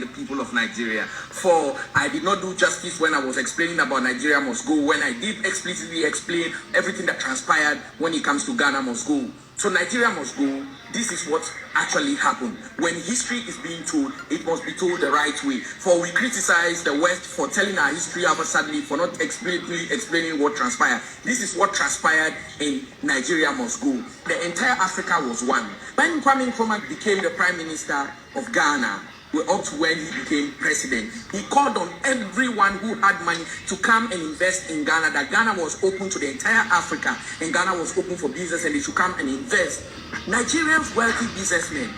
the people of Nigeria. For I did not do justice when I was explaining about Nigeria must go, when I did explicitly explain everything that transpired when it comes to Ghana must go. So Nigeria must go. This is what actually happened. When history is being told, it must be told the right way. For we criticize the West for telling our history sadly for not explicitly explaining what transpired. This is what transpired in Nigeria must go. The entire Africa was one. When Kwame Nkrumah became the Prime Minister of Ghana, up to when he became president, he called on everyone who had money to come and invest in Ghana, that Ghana was open to the entire Africa and Ghana was open for business and they should come and invest. Nigerians, wealthy businessmen,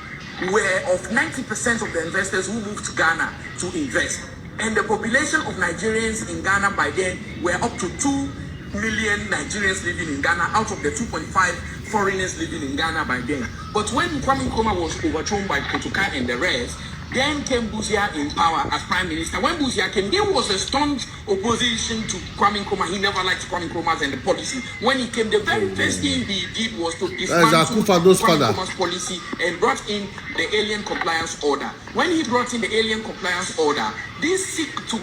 were of 90% of the investors who moved to Ghana to invest. And the population of Nigerians in Ghana by then were up to 2 million Nigerians living in Ghana out of the 2.5 foreigners living in Ghana by then. But when Kwame Nkrumah was overthrown by Kotoka and the rest, then came Busia in power as Prime Minister. When Busia came, there was a staunch opposition to Kwame Nkrumah. He never liked Kwame Nkrumah and the policy. When he came, the very first thing he did was to dismantle Kwame Nkrumah's policy and brought in the Alien Compliance Order. When he brought in the Alien Compliance Order, this seek to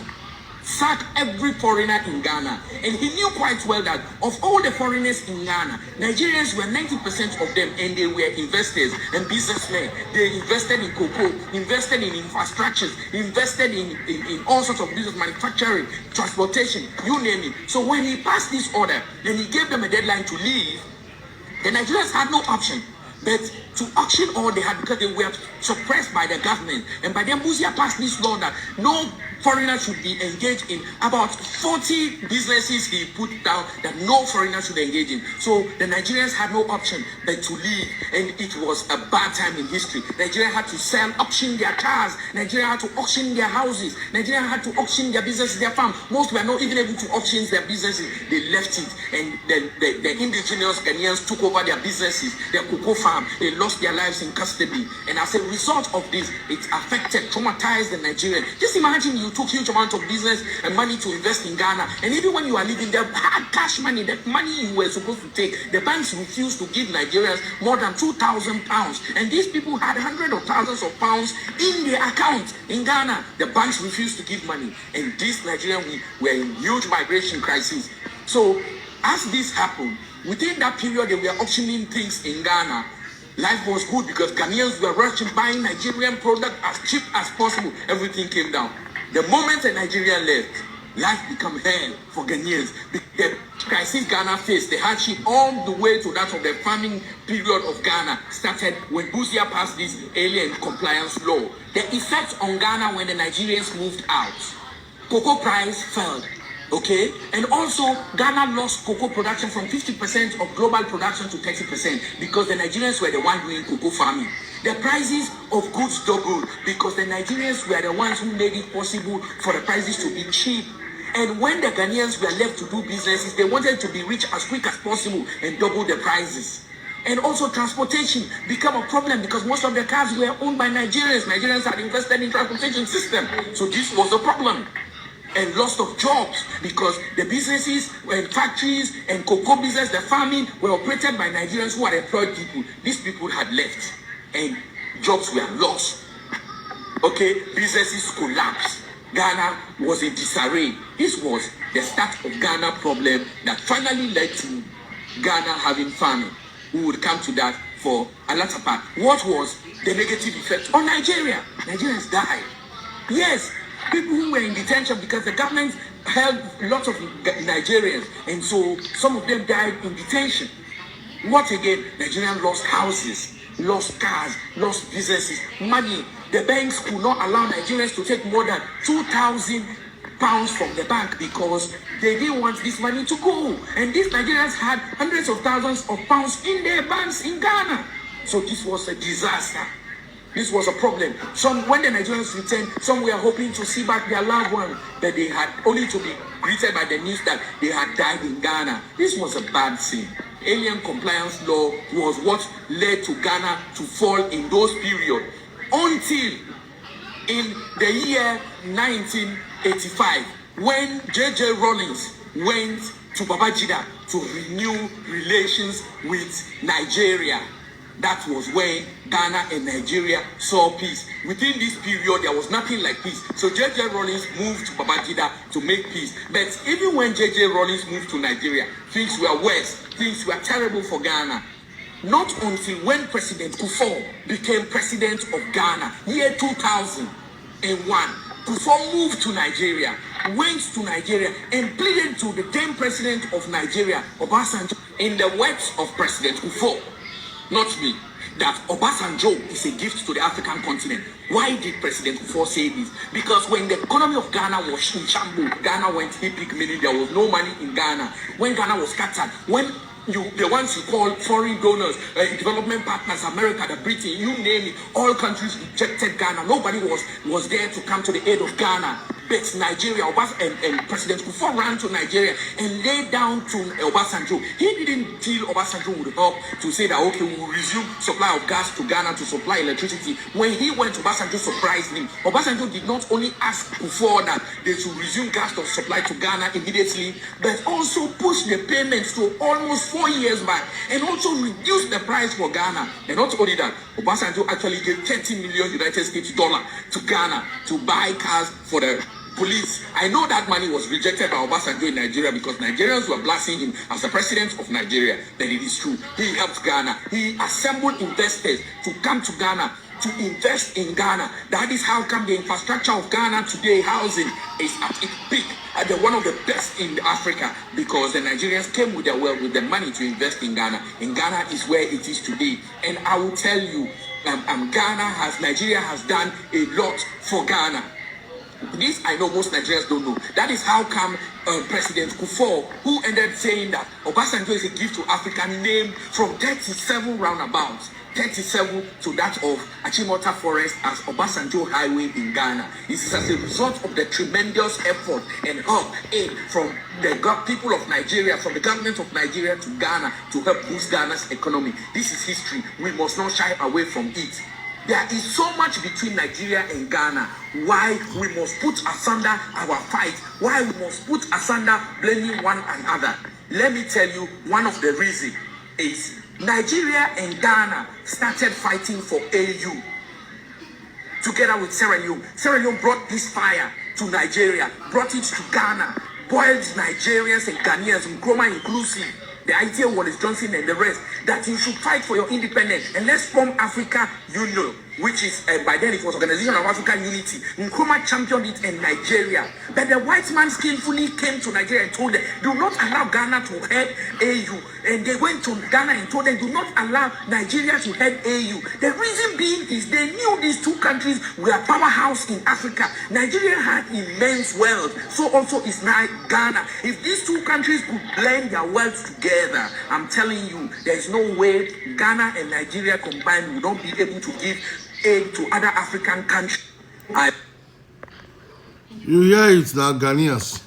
sack every foreigner in Ghana. And he knew quite well that of all the foreigners in Ghana, Nigerians were 90% of them, and they were investors and businessmen. They invested in cocoa, invested in infrastructures, invested in all sorts of business, manufacturing, transportation, you name it. So when he passed this order, then he gave them a deadline to leave, the Nigerians had no option but to auction all they had, because they were suppressed by the government. And by then Busia passed this law that no foreigner should be engaged in. About 40 businesses he put down that no foreigner should engage in. So the Nigerians had no option but to leave, and it was a bad time in history. Nigeria had to auction their cars. Nigeria had to auction their houses. Nigeria had to auction their businesses, their farm. Most were not even able to auction their businesses. They left it, and the indigenous Ghanaians took over their businesses, their cocoa farm. They lost their lives in custody, and as a result of this, it affected, traumatized the Nigerians. Just imagine you took huge amount of business and money to invest in Ghana, and even when you are leaving, the hard cash money, that money you were supposed to take, the banks refused to give Nigerians more than £2,000, and these people had hundreds of thousands of pounds in their account in Ghana. The banks refused to give money, and these Nigerians were in huge migration crisis. So as this happened, within that period, they were auctioning things in Ghana. Life was good because Ghanaians were rushing, buying Nigerian product as cheap as possible. Everything came down. The moment a Nigerian left, life became hell for Ghanaians. The crisis Ghana faced, the hardship all the way to that of the farming period of Ghana started when Busia passed this Alien Compliance Law. The effect on Ghana when the Nigerians moved out, cocoa price fell. Okay, and also Ghana lost cocoa production from 50% of global production to 30% because the Nigerians were the ones doing cocoa farming. The prices of goods doubled because the Nigerians were the ones who made it possible for the prices to be cheap. And when the Ghanaians were left to do businesses, they wanted to be rich as quick as possible and double the prices. And also transportation became a problem because most of the cars were owned by Nigerians. Nigerians had invested in transportation system, so this was a problem. And loss of jobs because the businesses and factories and cocoa business, the farming, were operated by Nigerians who are employed people. These people had left and jobs were lost. Okay, businesses collapsed. Ghana was in disarray. This was the start of Ghana problem that finally led to Ghana having famine. We would come to that for a latter part. What was the negative effect on Nigeria? Nigerians died. Yes. People who were in detention because the government held lots of Nigerians, and so some of them died in detention. What again? Nigerians lost houses, lost cars, lost businesses, money. The banks could not allow Nigerians to take more than £2,000 from the bank because they didn't want this money to go. And these Nigerians had hundreds of thousands of pounds in their banks in Ghana. So this was a disaster. This was a problem. When the Nigerians returned, some were hoping to see back their loved one, but they had only to be greeted by the news that they had died in Ghana. This was a bad thing. Alien Compliance Law was what led to Ghana to fall in those periods until in the year 1985, when J.J. Rawlings went to Babangida to renew relations with Nigeria. That was when Ghana and Nigeria saw peace. Within this period, there was nothing like peace. So J.J. Rawlings moved to Babangida to make peace. But even when J.J. Rawlings moved to Nigeria, things were worse. Things were terrible for Ghana. Not until when President Kufuor became president of Ghana, year 2001, Kufuor moved to Nigeria, went to Nigeria, and pleaded to the then president of Nigeria, Obasanjo, in the words of President Kufuor, not me, that Obasanjo is a gift to the African continent. Why did President Kufuor say this? Because when the economy of Ghana was in shambles, Ghana went epic, meaning there was no money in Ghana. When Ghana was scattered, when the ones you call foreign donors, development partners, America, the Britain, you name it, all countries rejected Ghana. Nobody was there to come to the aid of Ghana. But Nigeria, and President Kufuor ran to Nigeria and laid down to Obasanjo. He didn't deal Obasanjo would help to say that, okay, we will resume supply of gas to Ghana to supply electricity. When he went, Obasanjo surprised him. Obasanjo did not only ask Kufuor that they should resume gas supply to Ghana immediately, but also push the payments to almost 4 years back and also reduce the price for Ghana. And not only that, Obasanjo actually gave $30 million United States dollar to Ghana to buy cars for the police. I know that money was rejected by Obasanjo in Nigeria because Nigerians were blasting him as the president of Nigeria. But it is true. He helped Ghana. He assembled investors to come to Ghana to invest in Ghana. That is how come the infrastructure of Ghana today, housing, is at its peak. They're one of the best in Africa because the Nigerians came with their wealth, with the money to invest in Ghana. And Ghana is where it is today. And I will tell you, Nigeria has done a lot for Ghana. This I know most Nigerians don't know. That is how come President Kufuor, who ended saying that Obasanjo is a gift to Africa, named from 37 roundabouts, 37 to that of Achimota Forest as Obasanjo Highway in Ghana. This is as a result of the tremendous effort and help aid from the people of Nigeria, from the government of Nigeria to Ghana to help boost Ghana's economy. This is history. We must not shy away from it. There is so much between Nigeria and Ghana. Why we must put asunder our fight. Why we must put asunder blaming one another. Let me tell you, one of the reasons is Nigeria and Ghana started fighting for AU together with Sierra Leone. Sierra Leone brought this fire to Nigeria, brought it to Ghana, boiled Nigerians and Ghanaians, Nkrumah inclusive. The idea of Wallace Johnson and the rest, that you should fight for your independence and let's form Africa Union, which is, by then it was Organization of African Unity. Nkrumah championed it in Nigeria. But the white man skillfully came to Nigeria and told them, do not allow Ghana to head AU. And they went to Ghana and told them, do not allow Nigeria to head AU. The reason being is they knew these two countries were a powerhouse in Africa. Nigeria had immense wealth. So also is Ghana. If these two countries could blend their wealth together, I'm telling you, there is no way Ghana and Nigeria combined will not be able to give aid to other African countries. You hear it now, Ghanaians.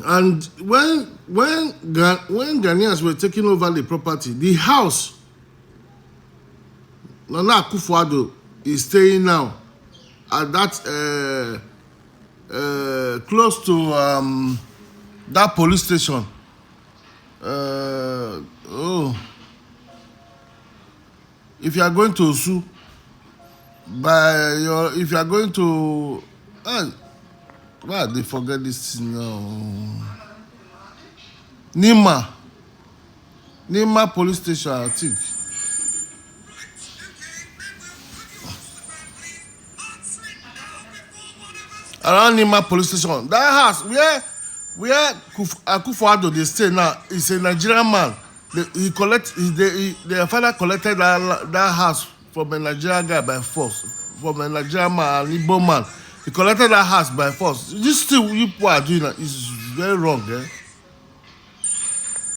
And when Ghanaians were taking over the property, the house Nana Akufo-Addo is staying now at that close to that police station. If you are going to Osu, if you are going to, why they forget this now? Nima police station, I think. Around Nima police station, that house where Akufo-Addo they stay now is a Nigerian man. Their father collected that house from a Nigerian guy by force, from a Nigerian man, an Igbo man. He collected that house by force. This thing you people are doing is very wrong, eh?